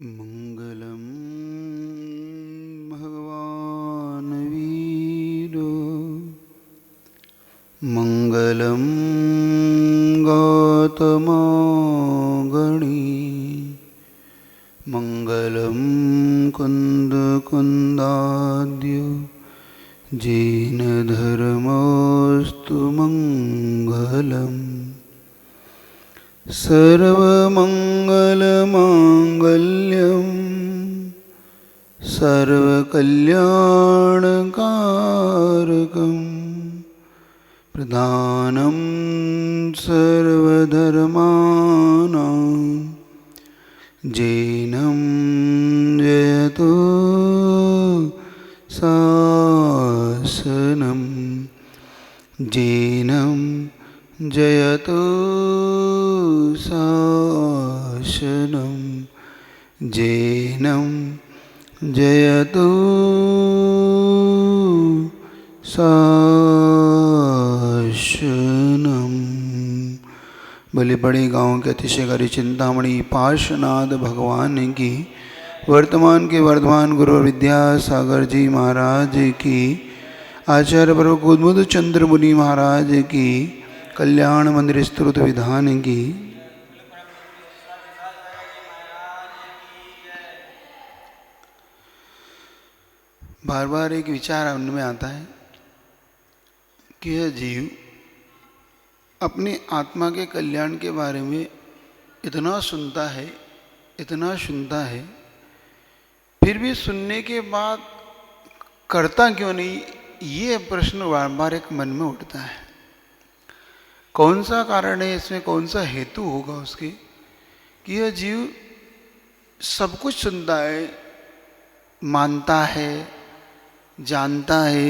मङ्गलं भगवान् वीरो मङ्गलं गौतमगणी मङ्गलं कुन्दकुन्दाद्यो जिनधर्मोऽस्तु मङ्गलम् सर्वमङ्गलमाङ्गल्यं सर्वकल्याणकारकं प्रधानं सर्वधर्माणां जैनं जयतु शासनं जैनं जयतु शासनं जैनं जयतु शासनं। बलि बड़े गांव के अतिशयकारी चिंतामणि पार्श्वनाथ भगवान की, वर्तमान के वर्धमान गुरु विद्यासागर जी महाराज की, आचार्य प्रभु कुमुद चंद्र मुनि महाराज की, कल्याण मंदिर स्तुत विधान की। बार बार एक विचार मन में आता है कि यह जीव अपनी आत्मा के कल्याण के बारे में इतना सुनता है, फिर भी सुनने के बाद करता क्यों नहीं, ये प्रश्न बार बार एक मन में उठता है। कौन सा कारण है इसमें, कौन सा हेतु होगा उसके कि यह जीव सब कुछ सुनता है, मानता है, जानता है,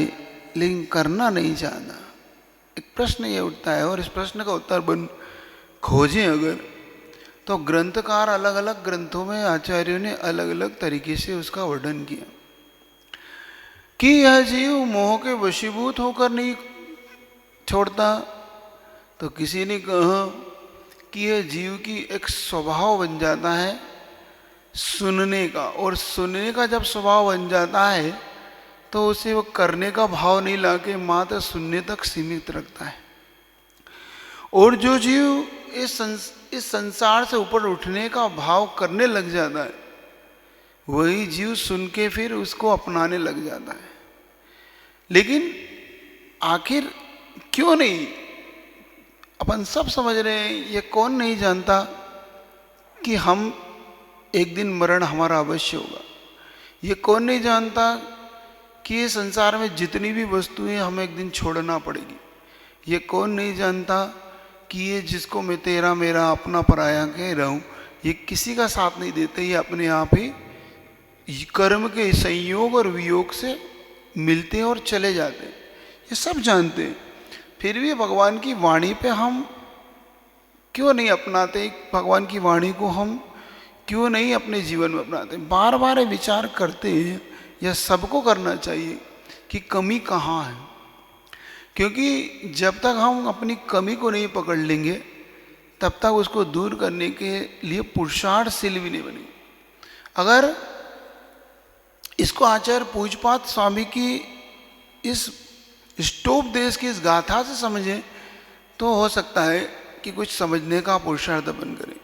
लेकिन करना नहीं चाहता। एक प्रश्न ये उठता है, और इस प्रश्न का उत्तर खोजें अगर, तो ग्रंथकार अलग अलग ग्रंथों में आचार्यों ने अलग अलग तरीके से उसका वर्णन किया कि यह जीव मोह के वशीभूत होकर नहीं छोड़ता। तो किसी ने कहा कि यह जीव की एक स्वभाव बन जाता है सुनने का, और सुनने का जब स्वभाव बन जाता है तो उसे वो करने का भाव नहीं लाके मात्र सुनने तक सीमित रखता है। और जो जीव इस संसार से ऊपर उठने का भाव करने लग जाता है, वही जीव सुन के फिर उसको अपनाने लग जाता है। लेकिन आखिर क्यों नहीं, अपन सब समझ रहे हैं, ये कौन नहीं जानता कि हम एक दिन मरण हमारा अवश्य होगा। ये कौन नहीं जानता कि ये संसार में जितनी भी वस्तुएं हमें एक दिन छोड़ना पड़ेगी। ये कौन नहीं जानता कि ये जिसको मैं तेरा मेरा अपना पराया कह रहा हूँ, ये किसी का साथ नहीं देते, ये अपने आप ही कर्म के संयोग और वियोग से मिलते हैं और चले जाते हैं। ये सब जानते हैं, फिर भी भगवान की वाणी पे हम क्यों नहीं अपनाते, भगवान की वाणी को हम क्यों नहीं अपने जीवन में अपनाते। बार बार विचार करते हैं, यह सबको करना चाहिए कि कमी कहाँ है, क्योंकि जब तक हम अपनी कमी को नहीं पकड़ लेंगे तब तक उसको दूर करने के लिए पुरुषार्थशील भी नहीं बनेंगे। अगर इसको आचार्य पूज्यपाद स्वामी की इस स्टोपदेश की इस गाथा से समझें तो हो सकता है कि कुछ समझने का पुरुषार्थ बन करें।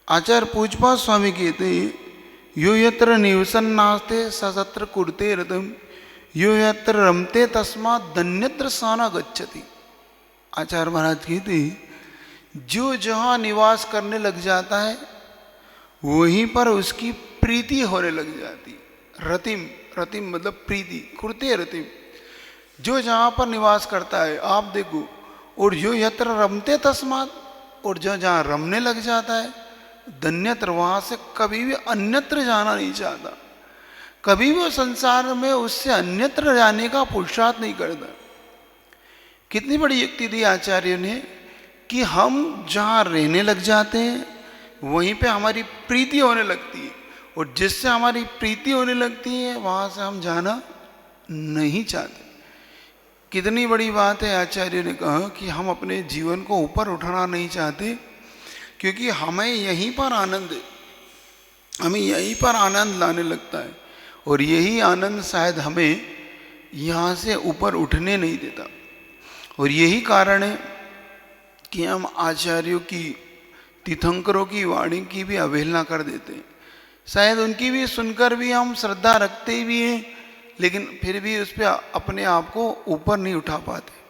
आचार्य पूज्यपाद स्वामी कहते हैं, यो यत्र निवसन्नास्ते सत्र कुरुते रतम यो यत्र रमते तस्मात् धन्यत्र साना गच्छति। आचार्य महाराज कहते जो जहाँ निवास करने लग जाता है वहीं पर उसकी प्रीति होने लग जाती। रतिम, रतिम मतलब प्रीति, कुरुते रतिम, जो जहाँ पर निवास करता है आप देखो। और जो यत्र रमते तस्मात्, और जो जहाँ रमने लग जाता है धन्यत्र, वहाँ से कभी भी अन्यत्र जाना नहीं चाहता, कभी भी संसार में उससे अन्यत्र जाने का पुरुषार्थ नहीं करता। कितनी बड़ी युक्ति दी आचार्य ने कि हम जहाँ रहने लग जाते हैं वहीं पे हमारी प्रीति होने लगती है, और जिससे हमारी प्रीति होने लगती है वहाँ से हम जाना नहीं चाहते। कितनी बड़ी बात है। आचार्य ने कहा कि हम अपने जीवन को ऊपर उठाना नहीं चाहते, क्योंकि हमें यहीं पर आनंद है। हमें यहीं पर आनंद लाने लगता है, और यही आनंद शायद हमें यहाँ से ऊपर उठने नहीं देता। और यही कारण है कि हम आचार्यों की, तीर्थंकरों की वाणी की भी अवहेलना कर देते हैं। शायद उनकी भी सुनकर भी हम श्रद्धा रखते भी हैं, लेकिन फिर भी उस पर अपने आप को ऊपर नहीं उठा पाते।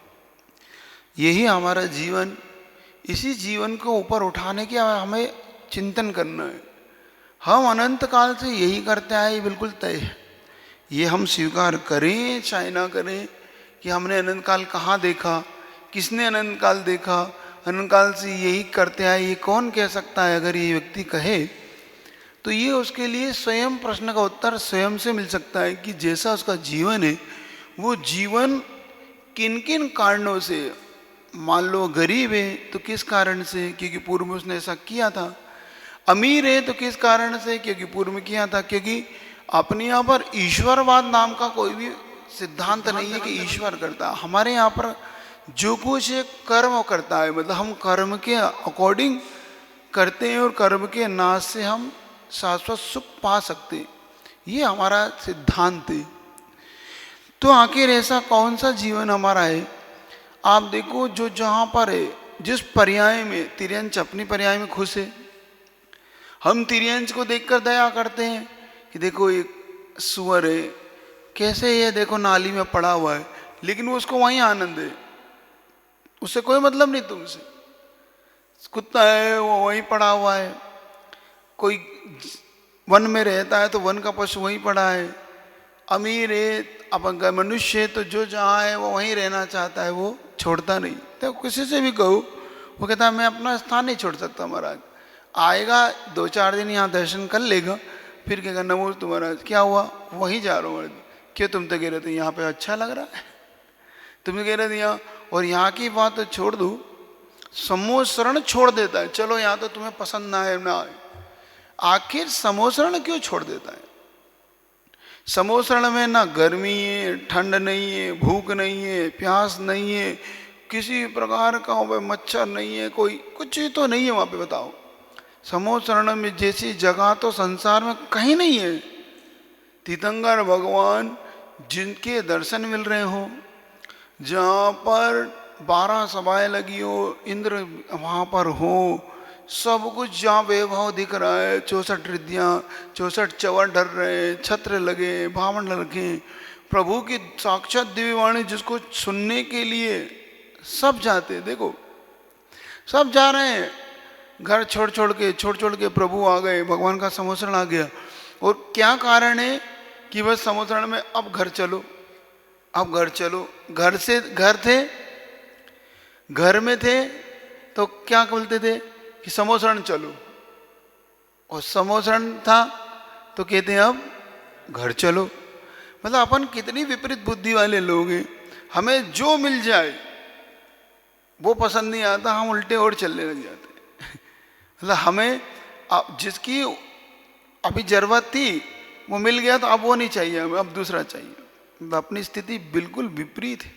यही हमारा जीवन, इसी जीवन को ऊपर उठाने की हमें चिंतन करना है। हम अनंत काल से यही करते आए, ये बिल्कुल तय है। ये हम स्वीकार करें चाहे ना करें कि हमने अनंत काल कहाँ देखा, किसने अनंत काल देखा, अनंत काल से यही करते आए, ये कौन कह सकता है। अगर ये व्यक्ति कहे तो ये उसके लिए स्वयं प्रश्न का उत्तर स्वयं से मिल सकता है कि जैसा उसका जीवन है, वो जीवन किन किन कारणों से, मान लो गरीब है तो किस कारण से, क्योंकि पूर्व में उसने ऐसा किया था। अमीर है तो किस कारण से, क्योंकि पूर्व में किया था। क्योंकि अपने यहाँ पर ईश्वरवाद नाम का कोई भी सिद्धांत नहीं है कि ईश्वर करता है। हमारे यहाँ पर जो कुछ है कर्म करता है, मतलब हम कर्म के अकॉर्डिंग करते हैं और कर्म के नाश से हम शाश्वत सुख पा सकते हैं, ये हमारा सिद्धांत है। तो आखिर ऐसा कौन सा जीवन हमारा है? आप देखो, जो जहाँ पर है, जिस पर्याय में, तिर्यंच अपनी पर्याय में खुश है। हम तिर्यंच को देखकर दया करते हैं कि देखो एक सुअर है, कैसे ये देखो नाली में पड़ा हुआ है, लेकिन वो उसको वहीं आनंद है, उससे कोई मतलब नहीं तुमसे। कुत्ता है वो वहीं पड़ा हुआ है, कोई वन में रहता है तो वन का पशु वहीं पड़ा है। अमीर है, अपन मनुष्य है तो जो जहाँ है वो वहीं रहना चाहता है, वो छोड़ता नहीं। तो किसी से भी कहो, वो कहता है मैं अपना स्थान नहीं छोड़ सकता महाराज। आएगा 2-4 दिन यहाँ दर्शन कर लेगा, फिर कहेगा नमो महाराज क्या हुआ, वहीं जा रहा हूँ महाराज। क्यों, तुम तो कह रहे थे यहाँ पे अच्छा लग रहा है, तुम कह रहे थे यहाँ, और यहाँ की बात तो छोड़ दो, समोसरण छोड़ देता है। चलो यहाँ तो तुम्हें पसंद ना आए ना आए, आखिर समोसरण क्यों छोड़ देता है? समोसरण में ना गर्मी है, ठंड नहीं है, भूख नहीं है, प्यास नहीं है, किसी प्रकार का वहाँ पे मच्छर नहीं है, कोई कुछ तो नहीं है वहाँ पे। बताओ, समोसरण में जैसी जगह तो संसार में कहीं नहीं है। तीर्थंकर भगवान जिनके दर्शन मिल रहे हो, जहाँ पर 12 सभाएं लगी हो, इंद्र वहाँ पर हो, सब कुछ जहाँ वैभव दिख रहा है, 64 रिद्धियाँ, 64 चवर डर रहे, छत्र लगे, भावन लगे, प्रभु की साक्षात दिव्य वाणी जिसको सुनने के लिए सब जाते। देखो सब जा रहे हैं, घर छोड़ छोड़ के प्रभु आ गए, भगवान का समोसरण आ गया। और क्या कारण है कि बस समोसरण में अब घर चलो, अब घर चलो। घर से घर थे, घर में थे तो क्या बोलते थे कि समोसरण चलो, और समोसरण था तो कहते हैं अब घर चलो। मतलब अपन कितनी विपरीत बुद्धि वाले लोग हैं। हमें जो मिल जाए वो पसंद नहीं आता, हम उल्टे और चलने लग जाते हैं। मतलब हमें जिसकी अभी जरूरत थी वो मिल गया तो अब वो नहीं चाहिए हमें, अब दूसरा चाहिए। मतलब अपनी स्थिति बिल्कुल विपरीत है।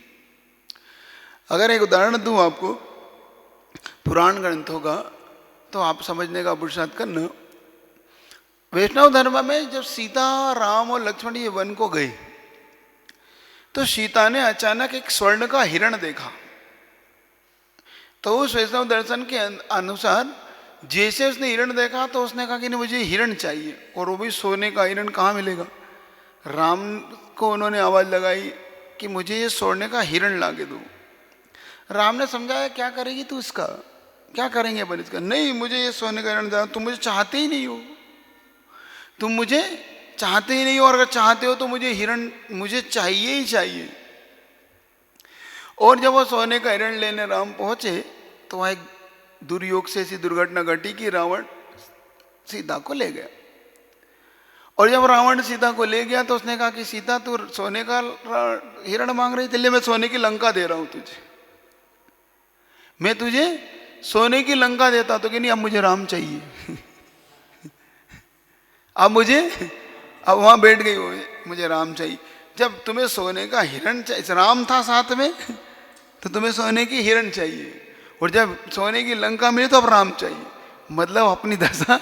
अगर एक उदाहरण दूं आपको पुराण ग्रंथों का, तो आप समझने का पुरुषार्थ करना। वैष्णव धर्म में जब सीता, राम और लक्ष्मण ये वन को गए, तो सीता ने अचानक एक स्वर्ण का हिरण देखा। तो उस वैष्णव दर्शन के अनुसार जैसे उसने हिरण देखा तो उसने कहा कि नहीं मुझे हिरण चाहिए, और वो भी सोने का हिरण कहाँ मिलेगा। राम को उन्होंने आवाज लगाई कि मुझे ये सोने का हिरण ला के दो। राम ने समझाया क्या करेगी तू इसका, क्या करेंगे अपन इसका। नहीं मुझे ये सोने का हिरण दो, तुम मुझे चाहते ही नहीं हो, तुम मुझे चाहते ही नहीं हो, और अगर चाहते हो तो मुझे हिरण मुझे चाहिए ही चाहिए। और जब वो सोने का हिरण लेने राम पहुंचे तो वहाँ एक दुर्योग से ऐसी दुर्घटना घटी कि रावण सीता को ले गया। और जब रावण सीता को ले गया तो उसने कहा कि सीता तू सोने का हिरण मांग रही, चलिए मैं सोने की लंका दे रहा हूं तुझे, मैं तुझे सोने की लंका देता। तो कि नहीं अब मुझे राम चाहिए। अब वहां बैठ गई वो, मुझे राम चाहिए। जब तुम्हें सोने का हिरण चाहिए, राम था साथ में, तो तुम्हें सोने की हिरण चाहिए, और जब सोने की लंका मिली तो अब राम चाहिए। मतलब अपनी दशा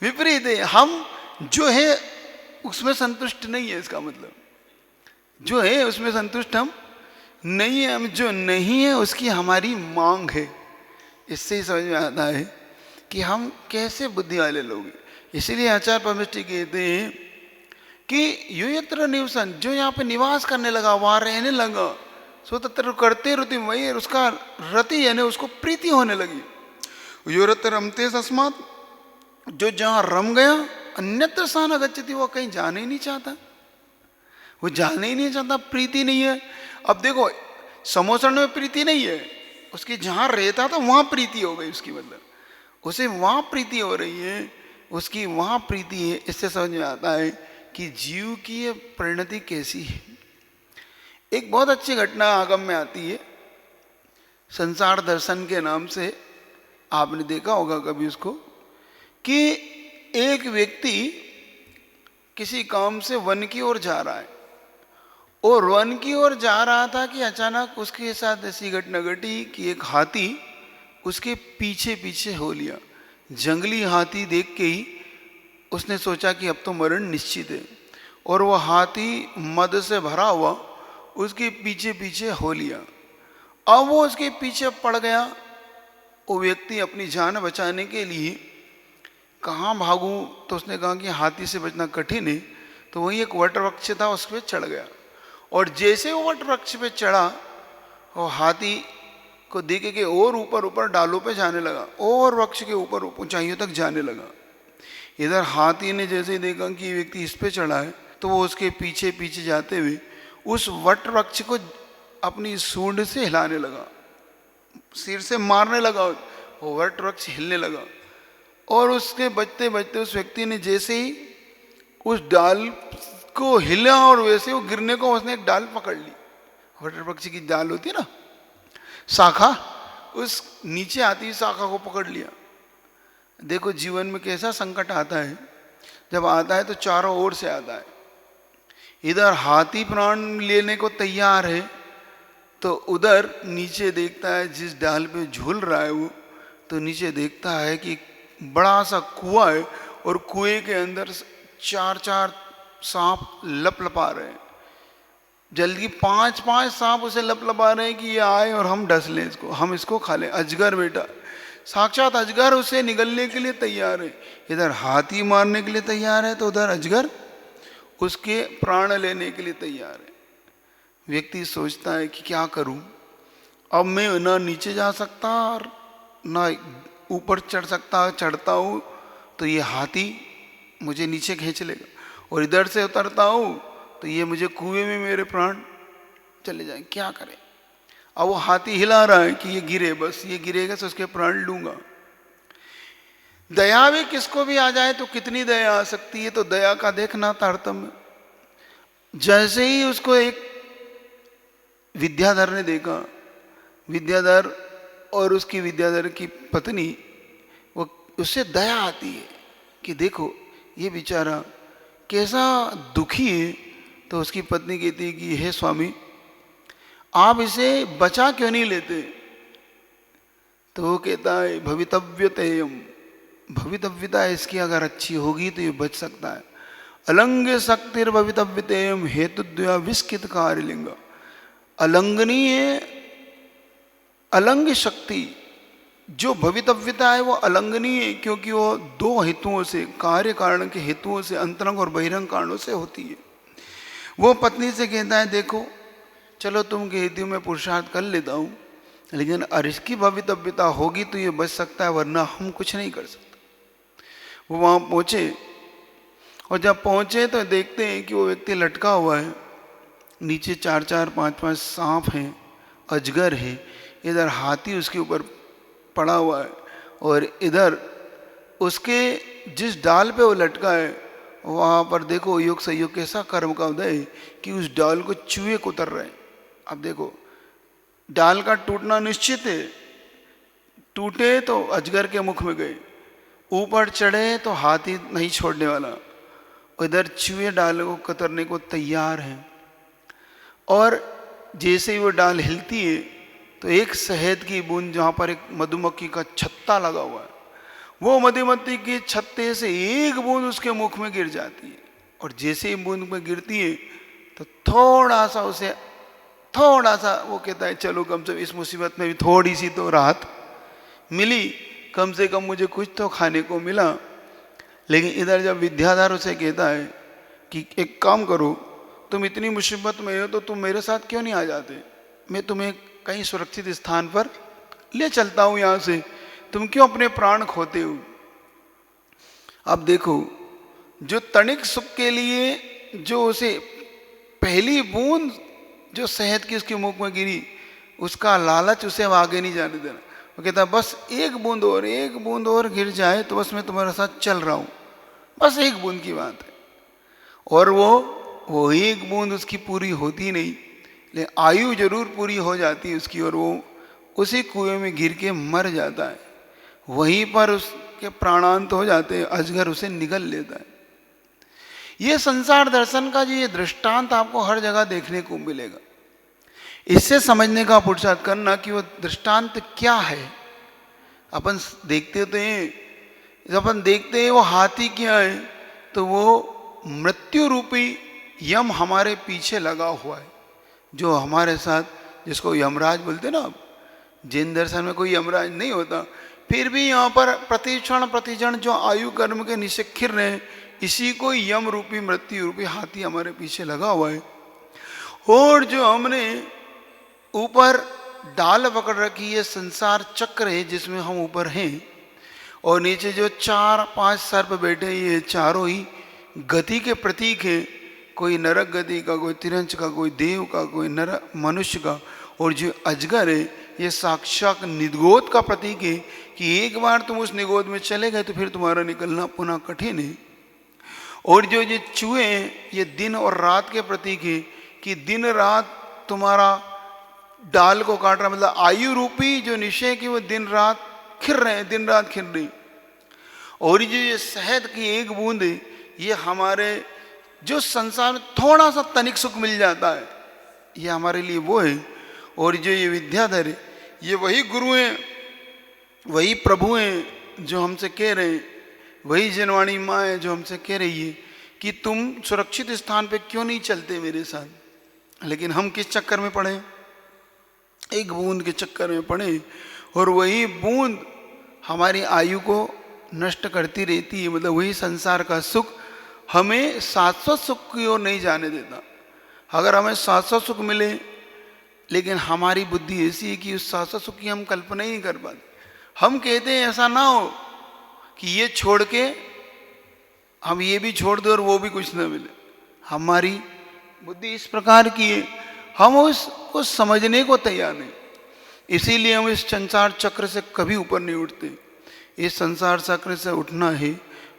विपरीत है। हम जो है उसमें संतुष्ट नहीं है, इसका मतलब जो है उसमें संतुष्ट हम नहीं है, हम जो नहीं है उसकी हमारी मांग है। इससे ही समझ में आता है कि हम कैसे बुद्धि वाले लोग हैं। इसीलिए आचार्य परमेष्ठी कहते हैं कि यो यत्र निवसन, जो यहाँ पे निवास करने लगा, वहां रहने लगा, सो तत्र करते रुति वही, उसका रति यानी उसको प्रीति होने लगी। यो रत रमते तस्मात्, जो जहाँ रम गया, अन्यत्र सा न गच्छति, वो कहीं जाने ही नहीं चाहता, वो जाने ही नहीं चाहता, प्रीति नहीं है। अब देखो समोसण में प्रीति नहीं है, उसकी जहाँ रहता था वहाँ प्रीति हो गई उसकी, मतलब उसे वहाँ प्रीति हो रही है, उसकी वहाँ प्रीति है। इससे समझ में आता है कि जीव की ये परिणति कैसी है। एक बहुत अच्छी घटना आगम में आती है, संसार दर्शन के नाम से, आपने देखा होगा कभी उसको, कि एक व्यक्ति किसी काम से वन की ओर जा रहा है, और वन की ओर जा रहा था कि अचानक उसके साथ ऐसी घटना घटी कि एक हाथी उसके पीछे पीछे हो लिया। जंगली हाथी देख के ही उसने सोचा कि अब तो मरण निश्चित है, और वह हाथी मद से भरा हुआ उसके पीछे पीछे हो लिया। अब वो उसके पीछे पड़ गया। वो व्यक्ति अपनी जान बचाने के लिए कहाँ भागूं, तो उसने कहा कि हाथी से बचना कठिन है, तो वहीं एक वट वृक्ष था, उस पर चढ़ गया। और जैसे वो वट वृक्ष पे चढ़ा, वो हाथी को देखे के और ऊपर ऊपर डालों पे जाने लगा, और वृक्ष के ऊपर ऊंचाइयों तक जाने लगा। इधर हाथी ने जैसे ही देखा कि ये व्यक्ति इस पे चढ़ा है, तो वो उसके पीछे पीछे जाते हुए उस वट वृक्ष को अपनी सूंड से हिलाने लगा, सिर से मारने लगा, वो वट वृक्ष हिलने लगा। और उसके बचते बचते उस व्यक्ति ने जैसे ही उस डाल को हिला, और वैसे वो गिरने को उसने एक डाल पकड़ ली। वट वृक्ष की डाल होती है ना, शाखा, उस नीचे आती हुई शाखा को पकड़ लिया। देखो जीवन में कैसा संकट आता है, जब आता है तो चारों ओर से आता है। इधर हाथी प्राण लेने को तैयार है, तो उधर नीचे देखता है जिस डाल पे झूल रहा है वो, तो नीचे देखता है कि बड़ा सा कुआं है, और कुएं के अंदर चार चार सांप लपलपा रहे हैं। जल्दी पांच पांच सांप उसे लपलपा रहे हैं कि ये आए और हम डस लें इसको, हम इसको खा लें। अजगर बेटा, साक्षात अजगर उसे निगलने के लिए तैयार है। इधर हाथी मारने के लिए तैयार है, तो उधर अजगर उसके प्राण लेने के लिए तैयार है। व्यक्ति सोचता है कि क्या करूं, अब मैं ना नीचे जा सकता और ना ऊपर चढ़ सकता, चढ़ता हूँ तो ये हाथी मुझे नीचे खींच लेगा, और इधर से उतरता हूँ तो ये मुझे कुएं में मेरे प्राण चले जाए, क्या करें। अब वो हाथी हिला रहा है कि ये गिरे, बस ये गिरेगा तो उसके प्राण लूंगा। दया भी किसको भी आ जाए तो कितनी दया आ सकती है, तो दया का देखना तारतम्य। जैसे ही उसको एक विद्याधर ने देखा, विद्याधर और उसकी विद्याधर की पत्नी, वो उससे दया आती है कि देखो ये बेचारा कैसा दुखी है। तो उसकी पत्नी कहती है कि हे स्वामी, आप इसे बचा क्यों नहीं लेते। तो वो कहता है भवितव्यतेयम, भवितव्यता इसकी अगर अच्छी होगी तो ये बच सकता है। अलंग शक्तिर भवितव्यतेयम हेतुद्वया विस्कित कार्यलिंग। अलंघनीय अलंग शक्ति जो भवितव्यता है वो अलंघनीय है, क्योंकि वो दो हेतुओं से, कार्य कारण के हेतुओं से, अंतरंग और बहिरंग कारणों से होती है। वो पत्नी से कहता है देखो चलो तुम कहती हो मैं पुरुषार्थ कर लेता हूँ, लेकिन अगर इसकी भवितव्यता होगी तो ये बच सकता है, वरना हम कुछ नहीं कर सकते। वो वहाँ पहुँचे, और जब पहुँचे तो देखते हैं कि वो व्यक्ति लटका हुआ है, नीचे चार चार पांच पांच सांप हैं, अजगर है, इधर हाथी उसके ऊपर पड़ा हुआ है, और इधर उसके जिस डाल पे वो लटका है वहाँ पर देखो योग संयोग कैसा कर्म का उदय है कि उस डाल को चूहे कुतर रहे हैं। अब देखो डाल का टूटना निश्चित है, टूटे तो अजगर के मुख में गए, ऊपर चढ़े तो हाथी नहीं छोड़ने वाला, इधर चूहे डाल को कतरने को तैयार हैं। और जैसे ही वो डाल हिलती है तो एक शहद की बूंद, जहाँ पर एक मधुमक्खी का छत्ता लगा हुआ है, वो मधुमती के छत्ते से एक बूंद उसके मुख में गिर जाती है, और जैसे ही बूंद में गिरती है तो थोड़ा सा वो कहता है चलो कम से कम इस मुसीबत में भी थोड़ी सी तो राहत मिली, कम से कम मुझे कुछ तो खाने को मिला। लेकिन इधर जब विद्याधर उसे कहता है कि एक काम करो, तुम इतनी मुसीबत में हो तो तुम मेरे साथ क्यों नहीं आ जाते, मैं तुम्हें कहीं सुरक्षित स्थान पर ले चलता हूं यहाँ से, तुम क्यों अपने प्राण खोते हो। अब देखो, जो तनिक सुख के लिए जो उसे पहली बूंद जो शहद की उसके मुख में गिरी, उसका लालच उसे अब आगे नहीं जाने देना। वो कहता बस एक बूंद और गिर जाए तो बस मैं तुम्हारे साथ चल रहा हूं, बस एक बूंद की बात है। और वो एक बूंद उसकी पूरी होती नहीं, लेकिन आयु जरूर पूरी हो जाती है उसकी, और वो उसी कुएं में गिर के मर जाता है। वहीं पर उसके प्राणांत हो जाते हैं, अजगर उसे निगल लेता है। ये संसार दर्शन का जो ये दृष्टांत आपको हर जगह देखने को मिलेगा। इससे समझने का पुरुषार्थ करना कि वो दृष्टांत क्या है। अपन देखते तो हैं, जब अपन देखते हैं वो हाथी क्या है, तो वो मृत्यु रूपी यम हमारे पीछे लगा हुआ है, जो हमारे साथ, जिसको यमराज बोलते ना। जैन दर्शन में कोई यमराज नहीं होता, फिर भी यहाँ पर प्रतिक्षण प्रतिजन जो आयु कर्म के नीचे खिर रहे हैं, इसी को यम रूपी मृत्यु रूपी हाथी हमारे पीछे लगा हुआ है। और जो हमने ऊपर डाल पकड़ रखी है, संसार चक्र है जिसमें हम ऊपर हैं, और नीचे जो 4-5 सर्प बैठे, ये चारों ही गति के प्रतीक है। कोई नरक गति का, कोई तिरंच का, कोई देव का, कोई नर मनुष्य का। और जो अजगर है, ये साक्षात निगोद का प्रतीक है कि एक बार तुम उस निगोद में चले गए तो फिर तुम्हारा निकलना पुनः कठिन है। और जो ये चूहे हैं, ये दिन और रात के प्रतीक है कि दिन रात तुम्हारा डाल को काट रहा, मतलब आयु रूपी जो निश्चय की वो दिन रात खिर रहे हैं, दिन रात खिर रही। और ये शहद की एक बूंद है, ये हमारे जो संसार में थोड़ा सा तनिक सुख मिल जाता है, ये हमारे लिए वो है। और जो ये विद्याधर है, ये वही गुरु हैं, वही प्रभु हैं जो हमसे कह रहे हैं, वही जनवाणी माँ है जो हमसे कह रही है कि तुम सुरक्षित स्थान पे क्यों नहीं चलते मेरे साथ। लेकिन हम किस चक्कर में पड़े, एक बूंद के चक्कर में पड़े, और वही बूंद हमारी आयु को नष्ट करती रहती है। मतलब वही संसार का सुख हमें शाश्वत सुख की ओर नहीं जाने देता। अगर हमें शाश्वत सुख मिले, लेकिन हमारी बुद्धि ऐसी है कि उस शाश्वत सुख की हम कल्पना ही नहीं कर पाते। हम कहते हैं ऐसा ना हो कि ये छोड़ के हम ये भी छोड़ दें और वो भी कुछ ना मिले। हमारी बुद्धि इस प्रकार की है, हम उसको समझने को तैयार नहीं। इसीलिए हम इस संसार चक्र से कभी ऊपर नहीं उठते। इस संसार चक्र से उठना है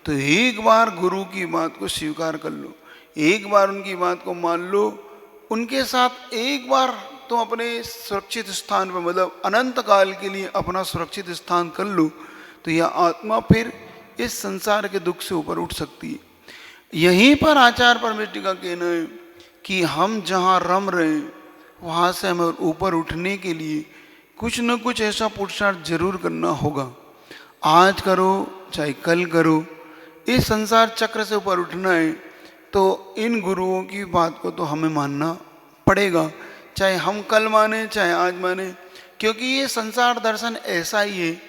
तो एक बार गुरु की बात को स्वीकार कर लो, एक बार उनकी बात को मान लो, उनके साथ एक बार तुम अपने सुरक्षित स्थान पर, मतलब अनंत काल के लिए अपना सुरक्षित स्थान कर लो, तो यह आत्मा फिर इस संसार के दुख से ऊपर उठ सकती है। यहीं पर आचार्य परमेष्ठी का कहना है कि हम जहाँ रम रहे हैं वहाँ से हमें ऊपर उठने के लिए कुछ न कुछ ऐसा पुरुषार्थ जरूर करना होगा। आज करो चाहे कल करो, इस संसार चक्र से ऊपर उठना है तो इन गुरुओं की बात को तो हमें मानना पड़ेगा, चाहे हम कल माने चाहे आज माने। क्योंकि ये संसार दर्शन ऐसा ही है,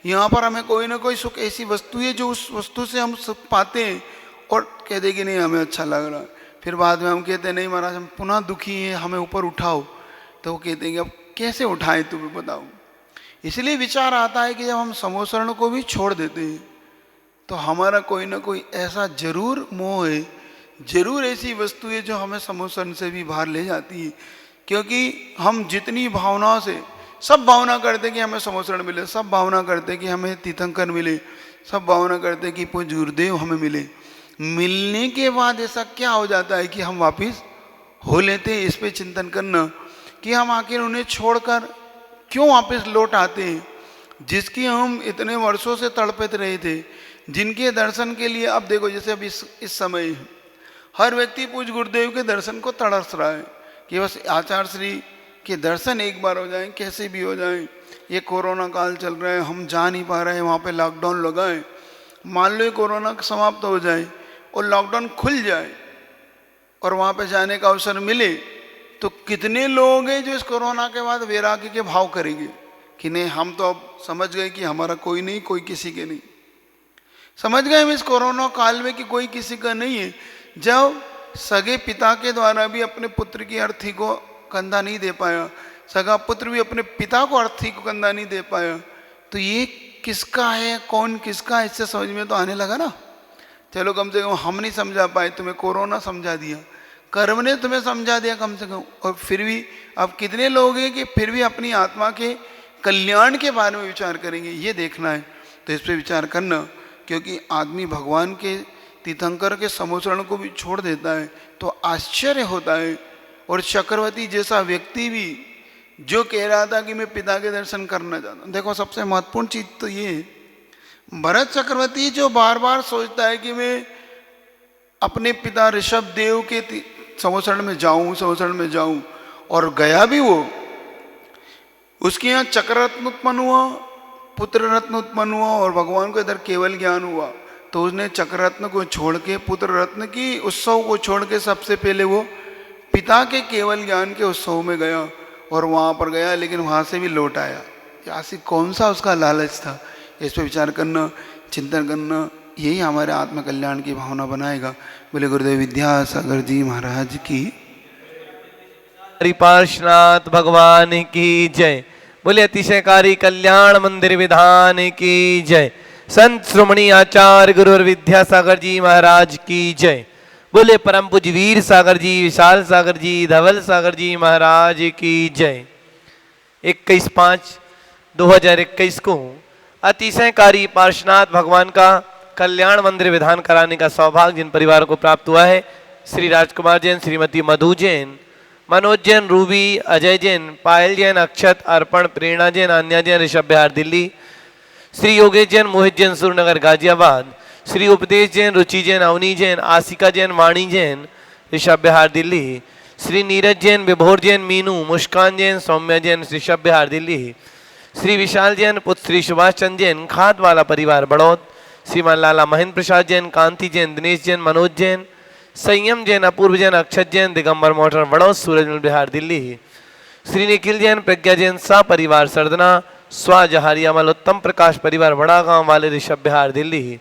यहाँ पर हमें कोई ना कोई सुख ऐसी वस्तु है जो उस वस्तु से हम सुख पाते हैं और कह दे कि नहीं हमें अच्छा लग रहा है, फिर बाद में हम कहते हैं नहीं महाराज हम पुनः दुखी हैं, हमें ऊपर उठाओ। तो वो कहते हैं कि अब कैसे उठाएं तुम्हें बताओ। इसलिए विचार आता है कि जब हम समोसरण को भी छोड़ देते हैं तो हमारा कोई ना कोई ऐसा जरूर मोह है, जरूर ऐसी वस्तु है जो हमें समोसरण से भी बाहर ले जाती है। क्योंकि हम जितनी भावनाओं से, सब भावना करते कि हमें समोसरण मिले, सब भावना करते कि हमें तीर्थंकर मिले, सब भावना करते कि पूज्य गुरुदेव हमें मिले। मिलने के बाद ऐसा क्या हो जाता है कि हम वापिस हो लेते हैं। इस पे चिंतन करना कि हम आखिर उन्हें छोड़कर क्यों वापस लौट आते हैं, जिसकी हम इतने वर्षों से तड़पते रहे थे, जिनके दर्शन के लिए अब देखो जैसे अब इस समय हर व्यक्ति पूज्य गुरुदेव के दर्शन को तड़स रहा है कि बस आचार्य श्री कि दर्शन एक बार हो जाए, कैसे भी हो जाए। ये कोरोना काल चल रहा है, हम जा नहीं पा रहे हैं, वहाँ पे लॉकडाउन लगा है। मान लो ये कोरोना समाप्त हो जाए और लॉकडाउन खुल जाए और वहाँ पे जाने का अवसर मिले, तो कितने लोग हैं जो इस कोरोना के बाद वैराग्य के भाव करेंगे कि नहीं, हम तो अब समझ गए कि हमारा कोई नहीं, कोई किसी के नहीं। समझ गए हम इस कोरोना काल में कि कोई किसी का नहीं है। जब सगे पिता के द्वारा भी अपने पुत्र की अर्थी को कंधा नहीं दे पाया, सगा पुत्र भी अपने पिता को अर्थी को कंधा नहीं दे पाया, तो ये किसका है, कौन किसका है, इससे समझ में तो आने लगा ना। चलो कम से कम हम नहीं समझा पाए, तुम्हें कोरोना समझा दिया, कर्म ने तुम्हें समझा दिया कम से कम। और फिर भी अब कितने लोग हैं कि फिर भी अपनी आत्मा के कल्याण के बारे में विचार करेंगे, ये देखना है। तो इस पर विचार करना, क्योंकि आदमी भगवान के तीर्थंकर के समोचरण को भी छोड़ देता है तो आश्चर्य होता है। और चक्रवर्ती जैसा व्यक्ति भी जो कह रहा था कि मैं पिता के दर्शन करना चाहता हूँ, देखो सबसे महत्वपूर्ण चीज तो ये है, भरत चक्रवर्ती जो बार बार सोचता है कि मैं अपने पिता ऋषभ देव के समोचरण में जाऊं, और गया भी वो। उसके यहाँ चक्र रत्न उत्पन्न हुआ, पुत्र रत्न उत्पन्न हुआ, और भगवान को इधर केवल ज्ञान हुआ। तो उसने चक्र रत्न को छोड़ के, पुत्र रत्न की उत्सव को छोड़ के सबसे पहले वो पिता के केवल ज्ञान के उत्सव में गया, और वहाँ पर गया, लेकिन वहाँ से भी लौट आया। ऐसी कौन सा उसका लालच था, इस पर विचार करना, चिंतन करना, यही हमारे आत्मकल्याण की भावना बनाएगा। बोले गुरुदेव विद्यासागर जी महाराज की, पार्श्वनाथ भगवान की जय। बोले अतिशयकारी कल्याण मंदिर विधान की जय। संत श्रोमणी आचार्य गुरु विद्यासागर जी महाराज की जय। बोले परम पूज्य वीर सागर जी, विशाल सागर जी, धवल सागर जी महाराज की जय। 21/5/2021 को अतिशयकारी पार्श्वनाथ भगवान का कल्याण मंदिर विधान कराने का सौभाग्य जिन परिवारों को प्राप्त हुआ है, श्री राजकुमार जैन, श्रीमती मधु जैन, मनोज जैन, रूबी, अजय जैन, पायल जैन, अक्षत, अर्पण, प्रेरणा जैन, अन्या जैन, ऋषभ बिहार दिल्ली, श्री योगेश जैन, मोहित जैन, सूरनगर गाजियाबाद, श्री उपदेश जैन, रुचि जैन, अवनी जैन, आसिका जैन, वाणी जैन, ऋषभ बिहार दिल्ली, श्री नीरज जैन, विभोर जैन, मीनू, मुस्कान जैन, सौम्या जैन, ऋषभ बिहार दिल्ली, श्री विशाल जैन, पुत्र श्री सुभाष चंद्र जैन, खाद वाला परिवार बड़ौद, श्रीमान लाला महेंद्र प्रसाद जैन, कांति जैन, दिनेश जैन, मनोज जैन, संयम जैन, अपूर्व जैन, अक्षत जैन, दिगंबर मोटर बड़ौद, सूरजमल बिहार दिल्ली, श्री निखिल जैन, प्रज्ञा जैन, सा परिवार सरदना, स्वा जहारिया मल, उत्तम प्रकाश परिवार बड़ा गांव वाले, ऋषभ बिहार दिल्ली,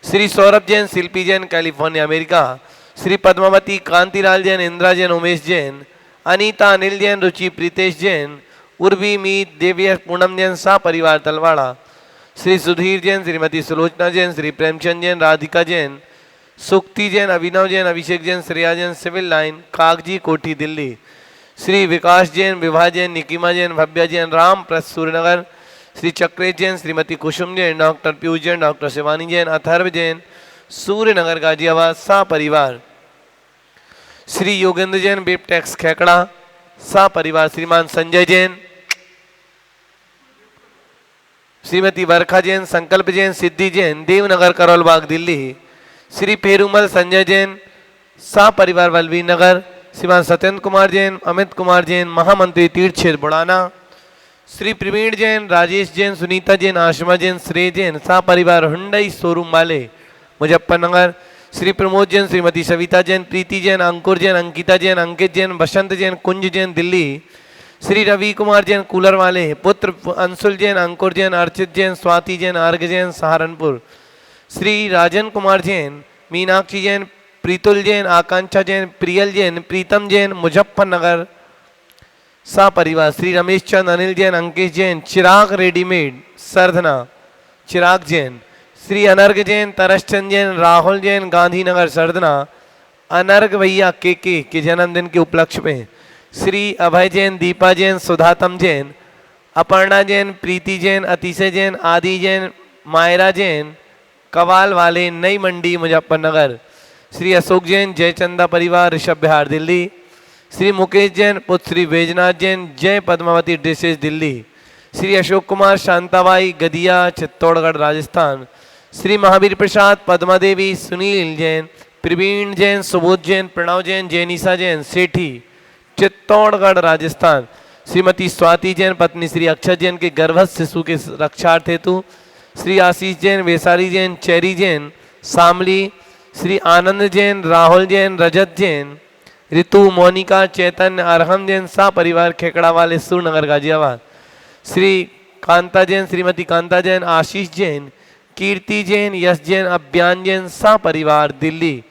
श्री सौरभ जैन, शिल्पी जैन, कैलिफोर्निया अमेरिका, श्री पद्मावती, कांतिलाल जैन, इंदिरा जैन, उमेश जैन, अनीता, अनिल जैन, रुचि, प्रीतेश जैन, उर्वी, मीत, देविया, पूनम जैन, सा परिवार तलवाड़ा, श्री सुधीर जैन, श्रीमती सुलोचना जैन, श्री प्रेमचंद जैन, राधिका जैन, सुक्ति जैन, अभिनव जैन, अभिषेक जैन, श्रेया जैन, सिविल लाइन, कागजी कोठी दिल्ली, श्री विकास जैन, विभा जैन, निकिमा जैन, भव्या जैन, राम प्रस सूर्यनगर, श्री चक्रेश जैन, श्रीमती कुसुम जैन, डॉक्टर पीयूष जैन, डॉक्टर शिवानी जैन, अथर्व जैन, सूर्यनगर गाजियाबाद, सा परिवार, श्री योगेंद्र जैन, बेपटेक्स खेकड़ा, सा परिवार, श्रीमान संजय जैन, श्रीमती वर्खा जैन, संकल्प जैन, सिद्धि जैन, देवनगर करोलबाग दिल्ली, श्री पेरूमल संजय जैन, सा परिवार बलवीर नगर, श्रीमान सत्येंद्र कुमार जैन, अमित कुमार जैन, महामंत्री तीर्थ क्षेत्र बुड़ाना, श्री प्रवीण जैन, राजेश जैन, सुनीता जैन, आशमा जैन, श्रेय जैन, सा परिवार हुंडई शोरूम वाले मुजफ्फरनगर, श्री प्रमोद जैन, श्रीमती सविता जैन, प्रीति जैन, अंकुर जैन, अंकिता जैन, अंकित जैन, बसंत जैन, कुंज जैन दिल्ली, श्री रवि कुमार जैन, कूलर वाले, पुत्र अंशुल जैन, अंकुर जैन, अर्चित जैन, स्वाति जैन, अर्घ जैन, सहारनपुर, श्री राजन कुमार जैन, मीनाक्षी जैन, प्रीतुल जैन, आकांक्षा जैन, प्रियल जैन, प्रीतम जैन, मुजफ्फरनगर, सा परिवार, श्री रमेश चंद, अनिल जैन, अंकित जैन, चिराग रेडीमेड सरधना, चिराग जैन, श्री अनर्घ जैन, तरसचंद जैन, राहुल जैन, गांधीनगर सरधना, अनर्घ भैया के जन्मदिन के उपलक्ष्य में, श्री अभय जैन, दीपा जैन, सुधातम जैन, अपर्णा जैन, प्रीति जैन, अतिशय जैन, आदि जैन, मायरा जैन, कवाल वाले, नई मंडी मुजफ्फरनगर, श्री अशोक जैन, जयचंदा परिवार, ऋषभ बिहार दिल्ली, श्री मुकेश जैन, पुत्र श्री बैजनाथ जैन, जय पद्मावती ड्रेसेस दिल्ली, श्री अशोक कुमार, शांताबाई, गदिया, चित्तौड़गढ़ राजस्थान, श्री महावीर प्रसाद, पद्मा देवी, सुनील जैन, प्रवीण जैन, सुबोध जैन, प्रणव जैन, जैनिसा जैन, सेठी, चित्तौड़गढ़ राजस्थान, श्रीमती स्वाति जैन पत्नी श्री अक्षय जैन के गर्भस्थ शिशु के रक्षार्थ हेतु, श्री आशीष जैन, वैशाली जैन, चेरी जैन, शामली, श्री आनंद जैन, राहुल जैन, रजत जैन, ऋतु, मोनिका, चैतन्य, अरहम जैन सा परिवार खेकड़ा वाले सूरनगर गाजियाबाद, श्री कांता जैन, श्रीमती कांता जैन, आशीष जैन, कीर्ति जैन, यश जैन, अभियान जैन सा परिवार दिल्ली,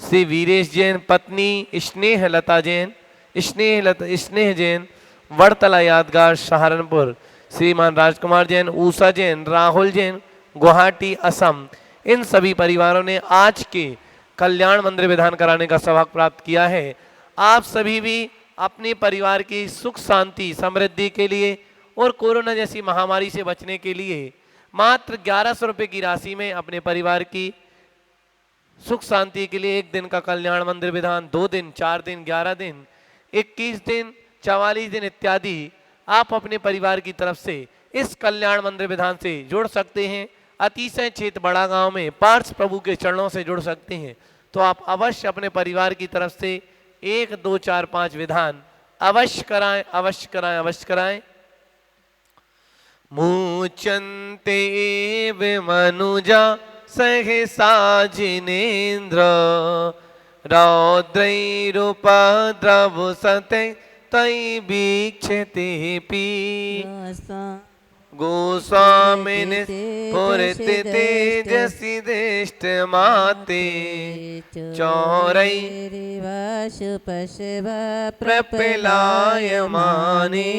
श्री वीरेश जैन पत्नी स्नेह लता जैन, स्नेह जैन, वड़तला यादगार सहारनपुर, श्रीमान राजकुमार जैन, ऊषा जैन, राहुल जैन, गुवाहाटी असम। इन सभी परिवारों ने आज के कल्याण मंदिर विधान कराने का सौभाग्य प्राप्त किया है। आप सभी भी अपने परिवार की सुख शांति समृद्धि के लिए और कोरोना जैसी महामारी से बचने के लिए मात्र 1100 रुपये की राशि में अपने परिवार की सुख शांति के लिए 1 दिन का कल्याण मंदिर विधान, 2 दिन, 4 दिन, 11 दिन, 21 दिन, 44 दिन इत्यादि आप अपने परिवार की तरफ से इस कल्याण मंदिर विधान से जुड़ सकते हैं। अतिशय क्षेत्र बड़ा गांव में पार्थ प्रभु के चरणों से जुड़ सकते हैं। तो आप अवश्य अपने परिवार की तरफ से 1, 2, 4, 5 विधान अवश्य कराएं, अवश्य कराएं, अवश्य कराएं। मुचन्ते मनुजा सहसा जिनेन्द्र रौद्रैरुपद्रवसते तैवीक्षते पी गोस्वामिन पुरते तेजसि दृष्ट माते चौरै प्रपलायमाने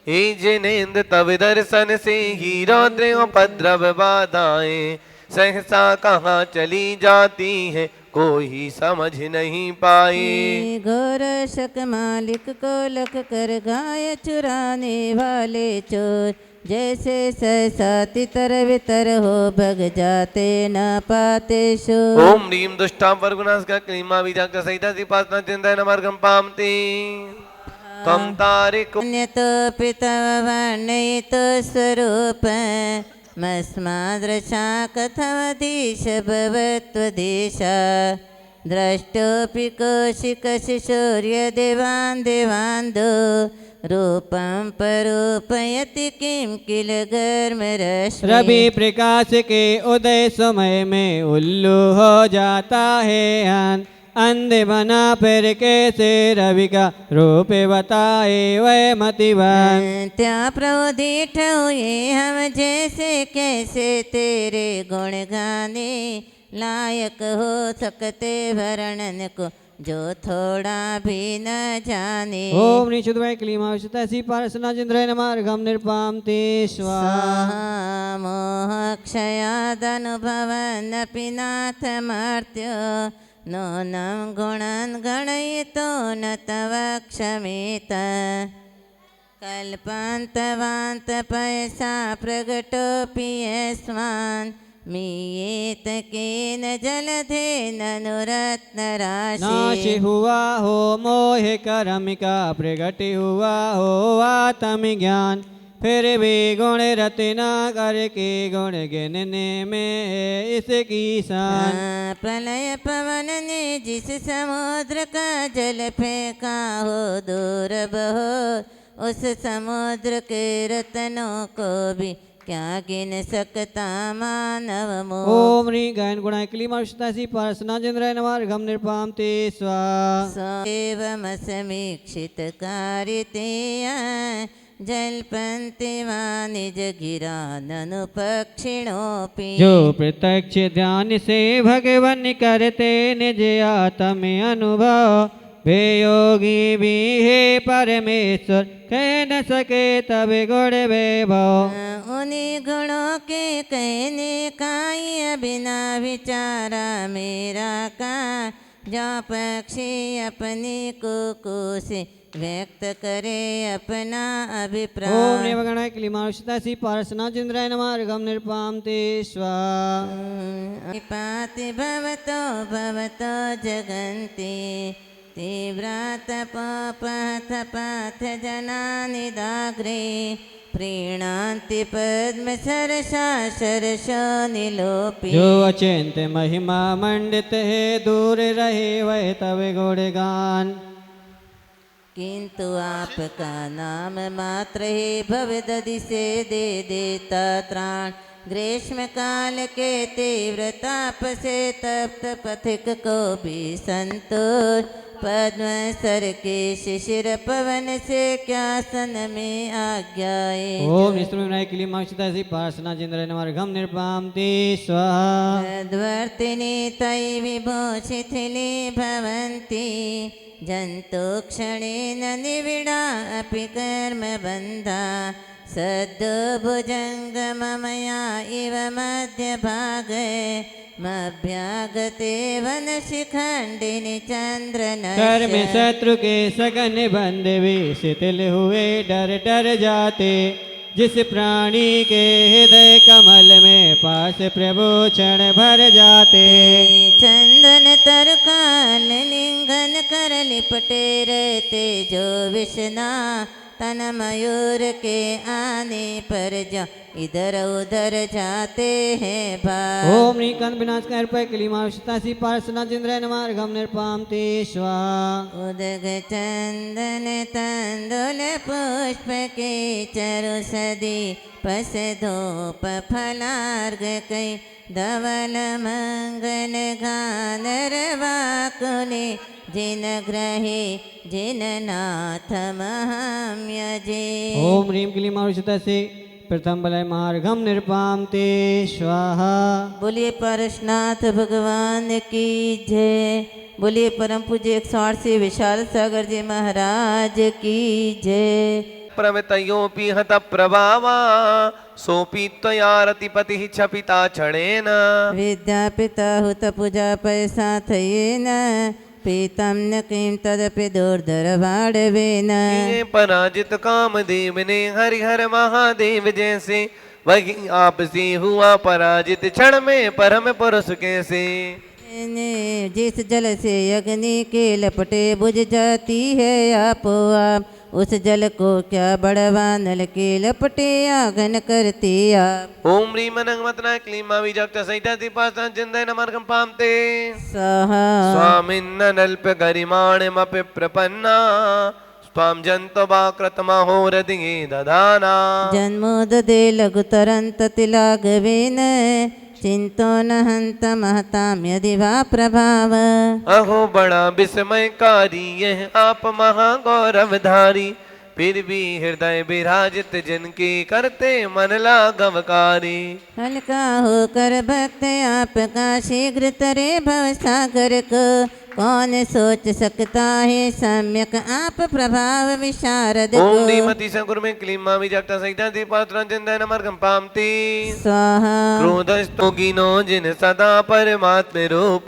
हे जिनेन्द्र तव दर्शन से ही रौद्रोपद्रव बाधाएं सहसा कहाँ चली जाती है कोई समझ नहीं पाए। घोर शक मालिक को लख कर गाय चुराने वाले चोर जैसे सहसा तितर वितर हो भग जाते न पाते शोर। ओम ह्रीम दुष्टां वर्गुणास्का क्लीमा बीजाक्ष सहिता सिपासना चिंतन मार्गम पामते कम तारिको अन्यतो पिता वर्णयितो स्वरूप मस्मादृशा कथमधीश भवत्वदेशा द्रष्टोऽपि कौशिकशिशौर्य देवान् देवान्दो रूपं परूपयति किं किल गर्मरश्मि। रवि प्रकाश के उदय समय में उल्लू हो जाता है अंधे बना फिर कैसे रवि का रूप बताए वह मतिवान। त्या प्रोदित हुए हम जैसे कैसे तेरे गुण गाने लायक हो सकते वर्णन को जो थोड़ा भी न जाने। ओम निषुद्वै क्लीमा विशुद्धि पारसना जिंद्रय नमार्गम निर्पाम ते स्वाहा मोहक्षयादनुभवन्नपि नाथ मर्त्य नूनं गुणान् गणयितो न तव क्षमेत कल्पान्तवान्तपयसा प्रगटोऽपि यस्मान् मीयेत केन जलधेन नुरत्नराशि। नाश हुआ हो मोह करमिका प्रगट हुआ हो आत्म ज्ञान फिर भी गुण रतना करके गुण गिनने में है इसकी शान। प्रलय पवन ने जिस समुद्र का जल फेंका हो दूर बहो उस समुद्र के रत्नों को भी क्या गिन सकता मानव मोह। ओम ह्रीं गायन गुणाय क्लीमा विशुद्धि पारसना जिंद्रय नमार्गम निर्पाम ते स्वाहा एवमसमीक्षित कारितेया जल्पन्ति वा निज गिराननु पक्षिणोऽपि। जो प्रत्यक्ष ध्यान से भगवन करते निज आत्म अनुभव वे योगी भी है परमेश्वर कह न सके तब गुण वैभव। उन्हीं गुणों के कहने का ही बिना विचारा मेरा का जो पक्षी अपनी कुकू से व्यक्त करे अपना अभिप्राय। ओम रेवगणाय क्लीमा विशुद्धि पारसना जिंद्राय नमार्गम निर्पाम ते स्वाहा। पाति भवतो भवतो जगन्ति तीव्रातपथ पाथ जनानि दाग्रे प्रीणान्ति पद्म सरसा सरसो निलोपी। जो अचिंत महिमा मंडित है दूर रहे वह तव गुणगान। किंतु आपका नाम मात्र ही भवदधि से दे देता त्राण। ग्रीष्म काल के तीव्र ताप से तप्त पथिक को भी संतोष। पद्म सर के शिशिर पवन से क्या सन में आज्ञाए। ओम निस्तुम क्लीमाक्षितासी पार्श्वना जिंद्र नमर्घम निर्पाम ते स्वाहा। तद्वर्तिनी तै विभो शिथिली भवन्ति जन्तु क्षणेन निविड़ा अपि कर्म बन्धा। सद्दो भुजंग ममया इव मध्य भागे मभ्यागते वन शिखंडिनी चंद्र कर में शत्रु के सघन बंद भी शिथिल हुए डर डर जाते। जिस प्राणी के हृदय कमल में पास प्रभु क्षण भर जाते। चंदन तरकाल लिंगन कर लिपटे रहते जो विष्णा। तन मयूर के आने पर जा इधर उधर जाते हैं भाग। ओम निकंद विनाश कर पर क्लीमाक्षितासी पार्श्वना जिंद्र नमर्घम निर्पाम ते स्वाहा। उदग चंदन तंदुल पुष्प के चरु सदी पस धूप फलार्घ कई। धवल मंगल गानर वाकुले जिन ग्रहे जिन नाथ महम यजे। ओम ह्रीं क्लीमाक्षितासी प्रथम बलय मार्गम निर्पाम ते स्वाहा। बोलिए पारसनाथ भगवान की जय। बोलिए परम पूज्य 108 विशाल सागर जी महाराज की जय। प्रमितयोऽपि हत प्रभावा सोऽपि त्वया रतिपतिः क्षपिता क्षणेन। विद्यापिता हुत पूजा पैसा थयेन पीतम न किं तदपि दुर्धर बाड़वेन। ये पराजित कामदेव ने हरिहर महादेव जैसे वही आपसे हुआ पराजित क्षण में परम पुरुष कैसे। जिस जल से अग्नि के लपटे बुझ जाती है आपो आप। उस जल को क्या बड़वा नल के लपटे आगन करती आप। ओम ह्रीं मनंगमतना क्लीमा विजक्त सहिता दीपासन जिंदय नमर्घम पामते स्वाहा। स्वामिन्न नल्प गरिमाणमपि प्रपन्ना स्वाम जंतो बाकृतमहोरधिगे दधाना। जन्मोददे लघुतरंत तिलागवेन चिंतो न हंत महताम यदि वा प्रभाव। अहो बड़ा विस्मयकारी यह आप महागौरवधारी। फिर भी हृदय विराजित जिनके करते मन लाघवकारी। हल्का होकर भक्त आपका शीघ्र तरे भव सागर को। कौन सोच सकता है सम्यक आप प्रभाव विशारद को। ओम श्रीमती संकुर में क्लीमा विजक्ता सहिता दीपात्र जिंदय नमर्घम पामती स्वाहा। क्रोधस्तोगिनो जिन सदा परमात्म रूप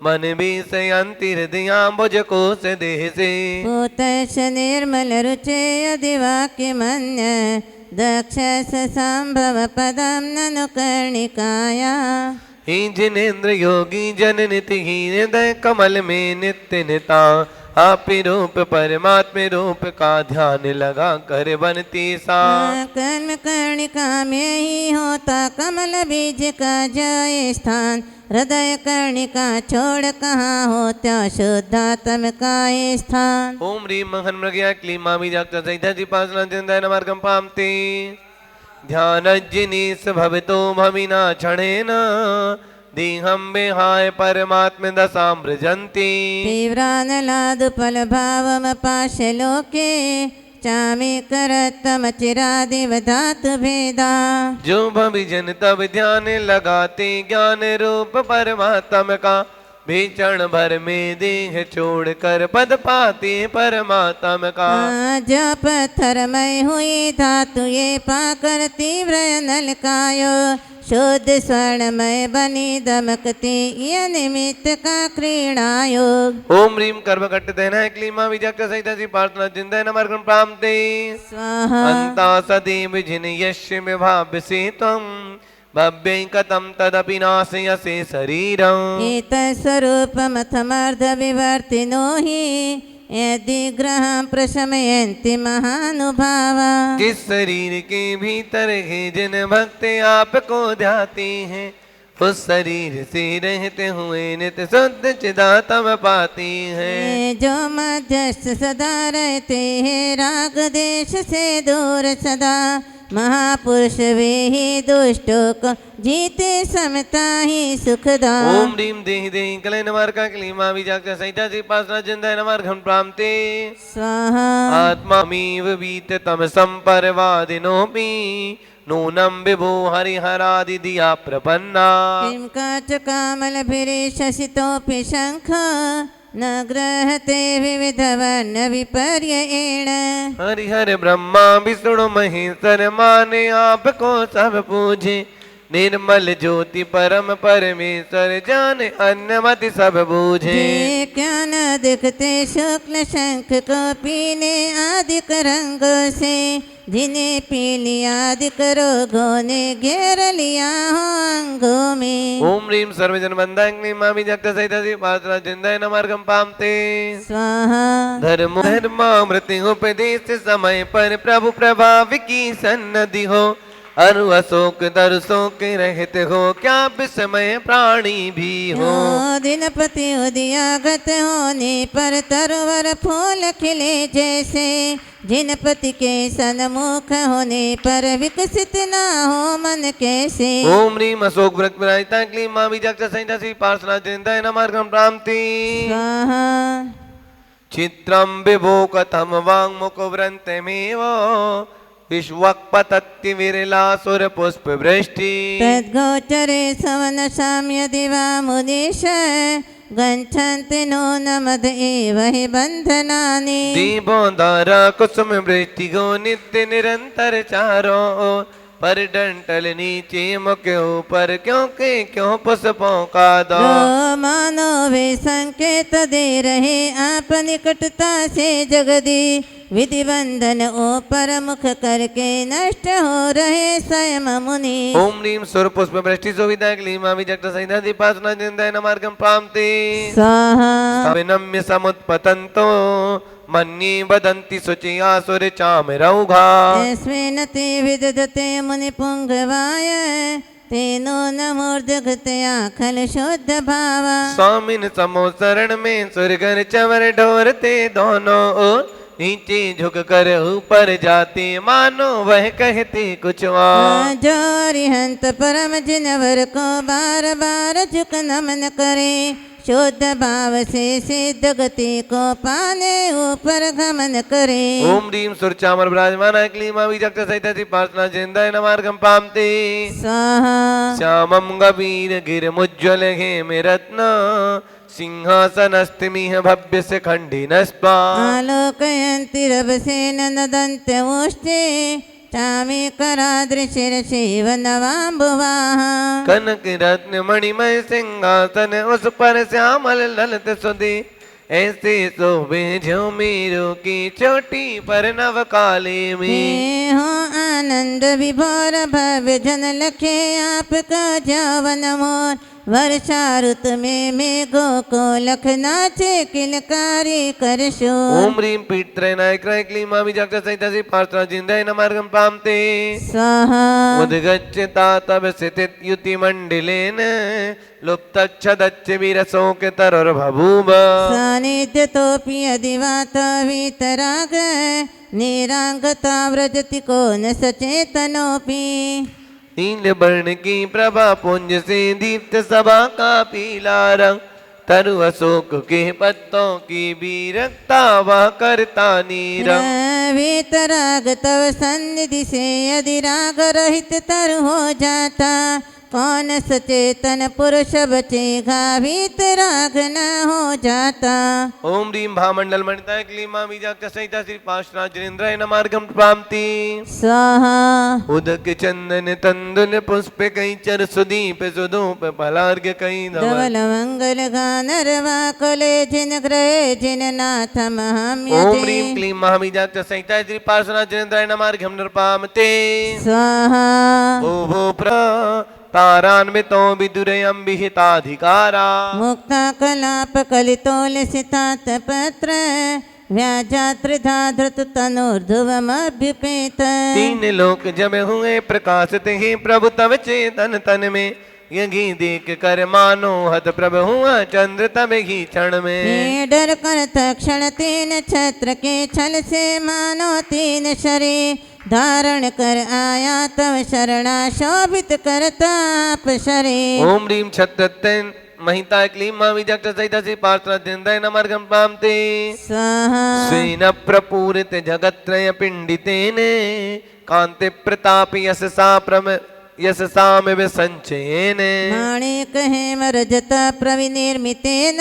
मन भी संयंति हृदयाम्बुज कोश देह से। पूतश निर्मल रुचे यदि वाक्य मन्य दक्ष संभव पदम ननु कर्णिकाया। ही जिनेन्द्र योगी जन निति ही हृदय कमल में नित्य निता। आप रूप परमात्म रूप का ध्यान लगा कर बनती सा। कर्म कर्णिका में ही होता कमल बीज का जय स्थान। हृदय कर्णिका छोड़ कहाँ होता शुद्धात्म का स्थान। ओम ह्रीं महन मृगया क्लीमा विजक्ता सहिता दीपासना जिंदय नमर्घम पामते ध्यानज्जिनीस भवितो भविना क्षणेन दीहं विहाय परमात्म दशामृजन्ति। तीव्रानलादुपल भावम पाशलोके चामी करतम चिरादिव धातु भेदा। जो भविजन तब ध्यान लगाते ज्ञान रूप परमात्म का। भीषण भर में देह छोड़ कर पद पाते परमात्म का। जो पत्थरमय हुई धातु ये पाकर तीव्र नलकायो। शुद्ध स्वर्णमय बनी दमकती ये निमित्त का क्रीड़ायोग। ओम ह्रीं कर्मकट्ट देना क्लीमा विजक्ता सहिता सी प्रार्थना जिंदय नमर्घम प्राप्ते स्वाहा। अन्ता सदैव जिन यस्य विभाव्य से त्वं भव्यं कथं तदपि नाशयसे शरीरम्। एतत्स्वरूपमथमर्ध विवर्तिनो हि यदि ग्रहं प्रशमयन्ति महानुभावा। किस शरीर के भीतर है जिन भक्त आपको ध्याते हैं उस शरीर से रहते हुए नित्य शुद्ध चिदात्म पाती हैं। ये जो मध्यस्थ सदा रहते हैं राग देश से दूर सदा, महापुरुष वे ही दुष्टों को जीते समता ही सुखदा। ओम ह्रीम देहि देहि कले नमर का क्लीमा विजाक सहिता से पासना जिंदा नमर घम प्रामते स्वाहा। आत्मामीव वीत तम संपरवादिनोपि नूनम विभो हरिहरादि दिया प्रपन्ना। किं काच कामल भिरे शशितोऽपि शंख न ग्रहते विविधवर्ण विपर्ययेण। हरिहर ब्रह्मा विष्णु महेश्वर माने आपको सब पूजे, निर्मल ज्योति परम परमेश्वर जाने अन्नमति सब बूझे। ये क्या न दिखते शुक्ल शंख को पीने आदिक रंगों से, जिन्हें पी लिया आदिक रोगों ने घेर लिया हो अंगों में। ओम ह्रीम सर्वजन बंधाग्नि मामी जगत सहित पात्रा जिंदय नमार्गम पामते स्वाहा। धर्मामृति उपदेश समय पर प्रभु प्रभाव की सन्नति हो, अरु अशोक दरसों के रहते हो क्या विस्मय प्राणी भी हो। दिनपति उदयागत होने पर तरवर फूल खिले जैसे, जिनपति के सन्मुख होने पर विकसित ना हो मन कैसे। ओम ह्रीम अशोक व्रत विराजिता क्लीम मामी जगत सहिता श्री पार्श्वनाथ जिंदय नमार्गम प्राप्ति स्वाहा। चित्रम विभो कथम वाङ्मुख व्रन्तमेव विश्वक्पतत्ति विरला सुर पुष्प वृष्टि। तद्गोचरे सवन साम्य दिवा मुनीश, गच्छन्ति नूनमद एव हि बन्धनानि। दीपोदारा कुसुम वृष्टि गो नित्य निरंतर चारों ओर, पर डंटल नीचे मुख ऊपर क्योंकि क्यों पुष्पों का दौर। मानो वे संकेत दे रहे आप निकटता से जगदी, विधि बंधन ऊपर मुख करके नष्ट हो रहे स्वयं मुनि। ओम ह्रीम सुर पुष्प वृष्टि सुविधा क्लीमा विजक्त सहिता दीपासना जिंदय नमार्गम प्राप्ति स्वाहा। विनम्य समुत्पतन्तो मन्ये वदन्ति शुचि आसुर चामरौघा। यस्मिन् ते विदधते मुनिपुङ्गवाय, तेनो न मूर्धगतया खल शुद्ध भावा। स्वामिन समो शरण में सुरगर चवर ढोरते दोनों ओर, नीचे झुक कर ऊपर जाते मानो वह कहते कुछ और। जो अरिहंत परम जिनवर को बार बार झुक नमन करे, शुद्ध भाव से सिद्ध गति को पाने ऊपर गमन करे। ओम ह्रीम सुरचामर विराजमान क्लीमा विजक्त सहित पार्श्वनाथ जिंदय नमार्गम पामते स्वाहा। श्यामं गभीर गिरमुज्ज्वल हेम रत्न, सिंहासनस्तिमिह भव्य से खंडिनस्पा। आलोकयन्ति रभसेन नदन्त्यमुष्टे, चामे करादृशिरशिव नवाम्बुवाः। कनक रत्न मणिमय सिंहासन उस पर श्यामल ललित सुधे, ऐसे शोभे झुमेरों की चोटी पर नव काले में। हो आनंद विभोर भव्य जन लखे आपका जवन मोर, वर्षा ऋतु में मेघों को लख नाचे किलकारी कर शोर। ओम ह्रीम पीठ त्रय नायक राय क्लीमा विजक्त सहित पार्श्वनाथ जिंदय नमार्गम पामते स्वाहा। उद्गच्छता तब स्थित युति मंडिलेन, लुप्तच्छदच्च विरसों के तरुर्बभूव। सानिध्य तोपि अधिवात वीतराग, निरांगता व्रजति को न सचेतनोपि। नील वर्ण की प्रभा पुंज से दीप्त सभा का पीला रंग, तरु अशोक के पत्तों की बीरकता वह करता नीरंग। वीतराग तव सन्निधि से यदि राग रहित तरु हो जाता, कौन सचेतन पुरुष बचेगा वीतराग न हो जाता। ओम ह्रीम भामंडल मणिता क्लीमा विजक्त सहित श्री पार्श्वनाथ जिनेन्द्राय नमार्गम प्राप्ति स्वाहा। उदक चंदन तंदुल पुष्प कई चर सुदीप सुधूप फलार्घ्य कई धवल मंगल गानरवा कले जिन ग्रहे जिन नाथ महम ओम ह्रीम क्लीम महाविजक्त सहित श्री पार्श्वनाथ जिनेन्द्राय नमार्गम नृपामते स्वाहा। भो भो प्र तारान्वितो विदुरयं विहिताधिकारा। मुक्ता कलाप कलितोल सितात पत्र, व्याजात्रिधा धृत तनोर्ध्वमभ्युपेत। तीन लोक जब हुए प्रकाशित ही प्रभु तव चेतन तन में, यही देख कर मानो हत प्रभ हुआ चंद्र तब ही क्षण में। ये डर कर तक्षण तीन छत्र के छल से मानो तीन शरीर धारण कर आया तव शरणा शोभित करताप शरीर। ओम ह्रीम छत्रत्यन महिता क्लीम माविजक्त सहित श्री पार्श्व जिंदय नमर्गम पामते स्वाहा स्वेन प्रपूरित जगत्रय पिंडितेने कांति प्रताप यशसामिव संचयेने। माणिक हेम रजत प्रविनिर्मितेन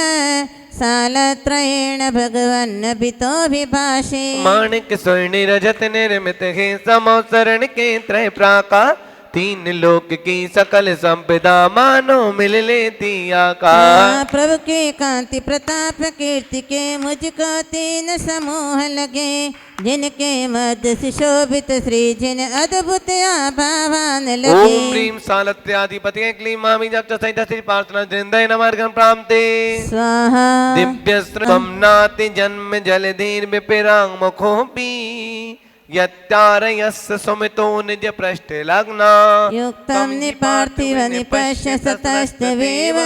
सालत्रयेण भगवन् भितोभिभाषे। माणिक स्वर्ण रजत निर्मित है समोसरण के त्रय प्राकार तीन लोक की सकल संपदा मानो मिल लेती आकार। प्रभु के कांति प्रताप कीर्ति के मुझको तीन समूह लगे जिनके मध्य से शोभित श्री जिन अद्भुत आभावान लगे। ओम ह्रीम सालत्याधिपति क्लीम माविजक्त सहित श्री पार्श्व जिंदय नमर्गम प्रामते स्वाहा दिव्य नाति जन्म जलधीर विपिरांग मुखोपी यत्तारयस्य सुमितो निज पृष्ठ लग्ना युक्तं निपार्थिव निपश्य सतस्तवेव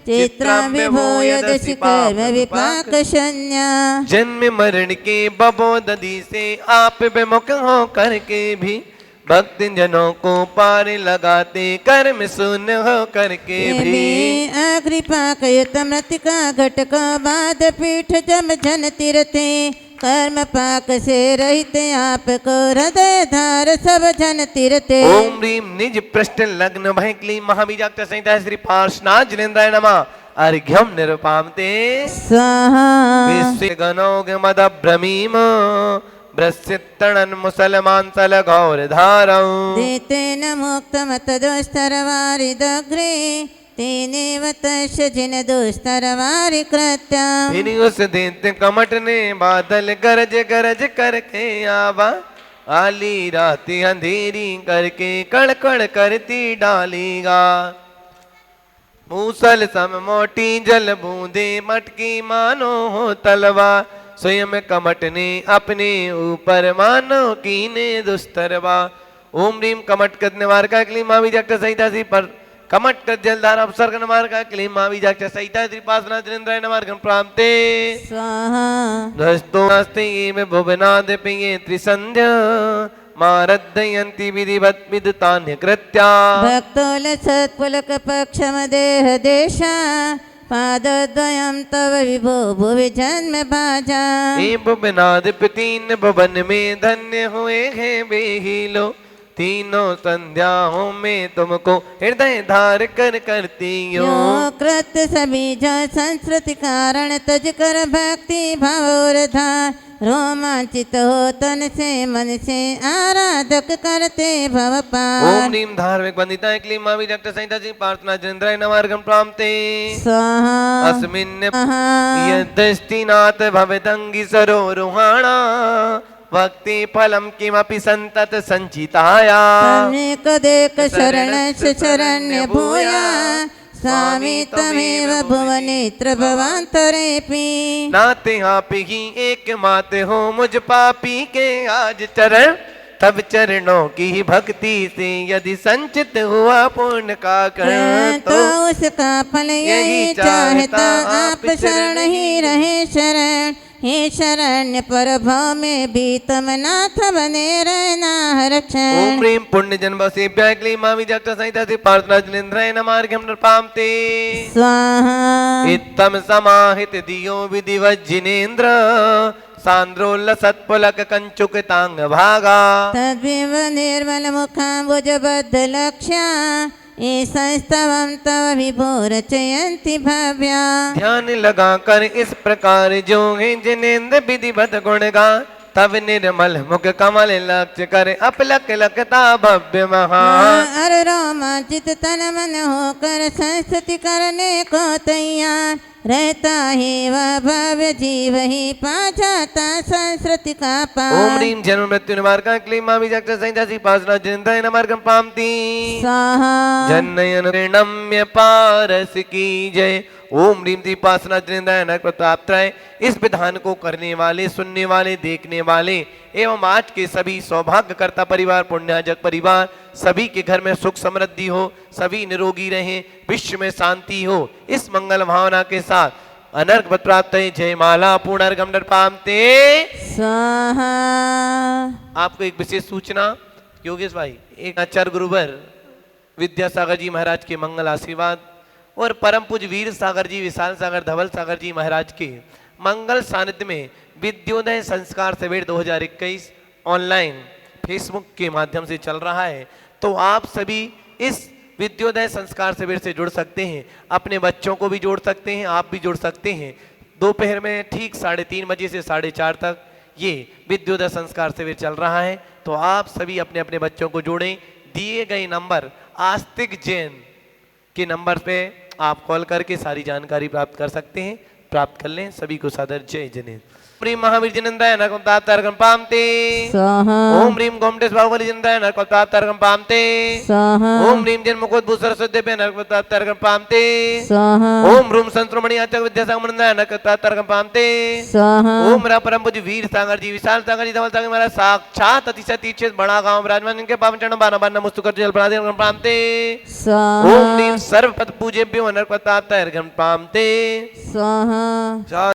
चित्रं विभूय दशि कर्म विपाक शन्या। जन्म मरण के बबोदधि से आप विमुख हो करके भी भक्ति जनों को पार लगाते कर्म शून्य हो करके भी। अकृपा कयुत मृतिका घटक बाद पीठ जम जन तीरते कर्म पाक से रहित आपको हृदय धार सब जन तीरते। ओम ह्रीम निज पृष्ठ लग्न भय क्लीम महाबीजाक्ष संहिता श्री पार्श्वनाथ जिनेन्द्राय नमः अर्घ्यम निरुपामते स्वाहा विश्व गणोग मद भ्रमीम ब्रश्चित्तणन मुसलमान सल गौर धारौ देते न मुक्त मत दोस्तर वारि दग्रे तेनेव तस्य जिन दोस्तर वारि कृत्या। फिर उस दैत्य कमट ने बादल गरज गरज करके आवा आली राती अंधेरी करके कड़कड़ करती डालेगा। मूसल सम मोटी जल बूंदे मटकी मानो हो तलवा स्वयं कमट ने अपने ऊपर मानो कीने दुस्तरवा। ओम ह्रीम कमट कद निवार का क्लीम माविजक्त सहिता सी पर कमट कद जलधार अवसर का नमार का क्लीम माविजक्त सहिता श्री पार्श्वनाथ जिनेन्द्राय नमः प्राप्ते स्वाहा ध्वस्तो नास्ते में भुवनाद पिये त्रिसंध्या मारदयन्ति विधिवत् विदुतान्य कृत्या। भक्तोल सत्पुलक पक्षम देह देशा पादद्वयं तव विभो भुवि जन्म भाजा। हे भुवनाद तीन भुवन में धन्य हुए हैं बेहिलो तीनों संध्याओं में तुमको हृदय धार कर करती यो कृत सभी जो संस्कृति कारण तज कर भक्ति भाव धार रोमांचित हो तन से मन से आराधक करते भव पार। ओम ह्रीम धार्मिक वंदिता क्लीम माविजक्त संहिता जी पार्श्वनाथ जिनेन्द्राय नमः प्राप्ते स्वाहा अस्मिन् यद्दस्तिनाथ भवदंगी सरोरुहाणा भक्ति फलम किमपि संतत संचिताया। कदेक शरण शरण्य भूया स्वामी तमेव भुवनेत्र भवान्तरेऽपि। नाते आप ही एक माते हो मुझ पापी के आज चरण तब चरणों की भक्ति से यदि संचित हुआ पूर्ण का कर तो उसका फल यही चाहता आप शरण ही रहे शरण। हे शरण्य पर भाव में भी तम नाथ बने रहना रक्षण। ओम ह्रीम पुण्य जन्म से क्लीम माविजक्त संहिता से पार्श्वनाथ जिनेन्द्राय नमः नृपामते स्वाहा इत्तम समाहित दियो विधिवत् जिनेन्द्र सांद्रोल्ल सत्पुलक कंचुकतांग भागा। तद्विव निर्मल मुखाम्बुज बद्ध लक्ष्या ये संस्तवं तव विभो रचयन्ति भव्या। ध्यान लगा कर इस प्रकार जो है जिनेन्द्र विधिवत गुण गा तब निर्मल मुख कमल लक्ष्य कर अपलक लखता भव्य महान। अर रोमांचित तन मन होकर संस्तुति करने को तैयार रहता है वह भव्य जीव ही पा जाता संस्कृति का पार। ओम ह्रीम जन्म मृत्यु निवार का क्लीम माविजक्त संहिता सी पार्श्वनाथ जिनेन्द्राय नमः पामती स्वाहा जन्नयन नम्य पारस की जय। ओम ह्रीम दीपासना जिनेन्द्राय नरक प्रतापत्राय। इस विधान को करने वाले, सुनने वाले, देखने वाले एवं आज के सभी सौभाग्यकर्ता परिवार, पुण्याजक परिवार, सभी के घर में सुख समृद्धि हो, सभी निरोगी रहें, विश्व में शांति हो, इस मंगल भावना के साथ अनर्घ प्राप्त जय माला पूर्णर्घम नरपामते स्वाहा। आपको एक विशेष सूचना योगेश भाई, एक आचार्य गुरुवर विद्यासागर जी महाराज के मंगल आशीर्वाद और परम पूज्य वीर सागर जी, विशाल सागर, धवल सागर जी महाराज के मंगल सानिध्य में विद्योदय संस्कार शिविर 2021 ऑनलाइन फेसबुक के माध्यम से चल रहा है। तो आप सभी इस विद्योदय संस्कार शिविर से जुड़ सकते हैं, अपने बच्चों को भी जोड़ सकते हैं, आप भी जुड़ सकते हैं। दोपहर में ठीक 3:30 बजे से 4:30 तक ये विद्योदय संस्कार शिविर चल रहा है। तो आप सभी अपने अपने बच्चों को जोड़ें। दिए गए नंबर आस्तिक जैन के नंबर पे आप कॉल करके सारी जानकारी प्राप्त कर सकते हैं। प्राप्त कर लें। सभी को सादर जय जिनेन्द्र। ह्रीम महावीर जिनेन्द्राय नरकं ताप्तार्घं पामते स्वाहा। ओम ह्रीम गोमटेश बाहुबली जिनेन्द्राय नरकं ताप्तार्घं पामते स्वाहा। ओम ह्रीम जन मुकुटभूषण सरस्वती नरकं ताप्तार्घं पामते स्वाहा। ओम ह्रूम संस्रुमणि आचार्य विद्यासागर मुनिन्द्राय नरकं ताप्तार्घं पामते स्वाहा। ओम रा परम पूज्य वीर सागर जी, विशाल सागर जी, धवल सागर महाराज साक्षात अतिशय तीक्षित बड़ा गांव विराजमान, इनके पावन चरणों बाना बाना मुस्तुकर जल प्रणाम पामते। स्वाहा। ओम ह्रीम सर्वपद पूज्येभ्यो नरकं ताप्तार्घं पामते स्वाहा।